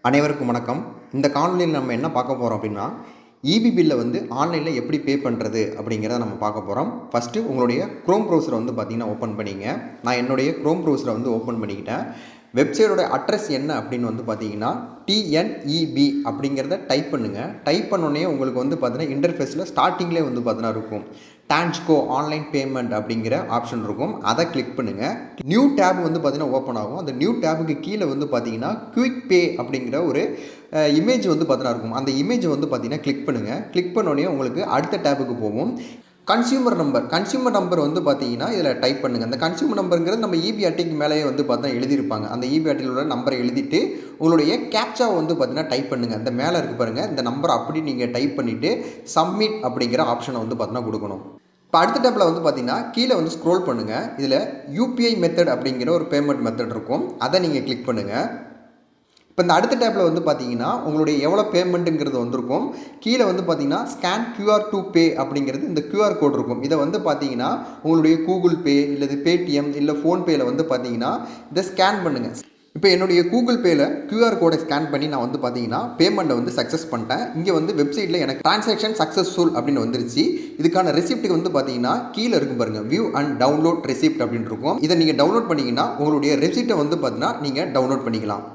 அனைவருக்கும் வணக்கம். இந்த காணொலியில் நம்ம என்ன பார்க்க போகிறோம் அப்படின்னா, ஈபி பில்லை வந்து ஆன்லைனில் எப்படி பே பண்ணுறது அப்படிங்கிறத நம்ம பார்க்க போகிறோம். ஃபஸ்ட்டு உங்களுடைய க்ரோம் ப்ரௌசரை வந்து பார்த்திங்கன்னா ஓப்பன் பண்ணிங்க. நான் என்னுடைய க்ரோம் ப்ரௌசரை வந்து ஓப்பன் பண்ணிக்கிட்டேன். வெப்சைட்டோட அட்ரஸ் என்ன அப்படின்னு வந்து பார்த்தீங்கன்னா டிஎன்இபி அப்படிங்கிறத டைப் பண்ணுங்கள். டைப் பண்ணோடனே உங்களுக்கு வந்து பார்த்தீங்கன்னா இன்டர்ஃபேஸில் ஸ்டார்டிங்லேயே வந்து பார்த்தீங்கன்னா இருக்கும் டான்ஜ்கோ ஆன்லைன் பேமெண்ட் அப்படிங்கிற ஆப்ஷன் இருக்கும். அதை கிளிக் பண்ணுங்கள். நியூ டேப் வந்து பார்த்தீங்கன்னா ஓப்பன் ஆகும். அந்த நியூ டேபுக்கு கீழே வந்து பார்த்தீங்கன்னா குயிக் பே அப்படிங்கிற ஒரு இமேஜ் வந்து பார்த்தீங்கன்னா இருக்கும். அந்த இமேஜ் வந்து பார்த்தீங்கன்னா கிளிக் பண்ணுங்கள். கிளிக் பண்ணோடனே உங்களுக்கு அடுத்த டேபுக்கு போகும். கன்சியூமர் நம்பர் வந்து பார்த்தீங்கன்னா இதில் டைப் பண்ணுங்கள். அந்த கன்சியூமர் நம்பருங்கிறது நம்ம இபி அட்டைக்கு மேலேயே வந்து பார்த்தா எழுதியிருப்பாங்க. அந்த இபி அட்டையில் உள்ள நம்பரை எழுதிட்டு உங்களுடைய கேப்சாவை வந்து பார்த்தீங்கன்னா டைப் பண்ணுங்கள். இந்த மேலே இருக்குது பாருங்கள், இந்த நம்பரை அப்படி நீங்கள் டைப் பண்ணிவிட்டு சப்மிட் அப்படிங்கிற ஆப்ஷனை வந்து பார்த்தீங்கன்னா கொடுக்கணும். இப்போ அடுத்த டேப்பில் வந்து பார்த்தீங்கன்னா கீழே வந்து ஸ்க்ரோல் பண்ணுங்கள். இதில் யூபிஐ மெத்தட் அப்படிங்கிற ஒரு பேமெண்ட் மெத்தட் இருக்கும். அதை நீங்கள் கிளிக் பண்ணுங்கள். இப்போ இந்த அடுத்த டேப்பில் வந்து பார்த்தீங்கன்னா உங்களுடைய எவ்வளோ பேமெண்ட்டுங்கிறது வந்திருக்கும். கீழே வந்து பார்த்தீங்கன்னா ஸ்கேன் QR டு பே அப்படிங்கிறது இந்த QR கோட் இருக்கும். இதை வந்து பார்த்தீங்கன்னா உங்களுடைய கூகுள் பே இல்லது பேடிஎம் இல்லை ஃபோன்பேயில் வந்து பார்த்தீங்கன்னா இதை ஸ்கேன் பண்ணுங்கள். இப்போ என்னுடைய கூகுள் பேயில் QR கோடை ஸ்கேன் பண்ணி நான் வந்து பார்த்தீங்கன்னா பேமெண்ட்டை வந்து சக்ஸஸ் பண்ணிட்டேன். இங்கே வந்து வெப்சைட்டில் எனக்கு ட்ரான்சாக்ஷன் சக்ஸஸ்ஃபுல் அப்படின்னு வந்துருச்சு. இதுக்கான ரெசிப்ட்டுக்கு வந்து பார்த்தீங்கன்னா கீழே இருக்கும் பாருங்கள், வியூ அண்ட் டவுன்லோட் ரெசிப்ட் அப்படின்னு இருக்கும். இதை நீங்கள் டவுன்லோட் பண்ணிங்கன்னா உங்களுடைய ரெசிப்ட்டை வந்து பார்த்தீங்கன்னா நீங்கள் டவுன்லோட் பண்ணிக்கலாம்.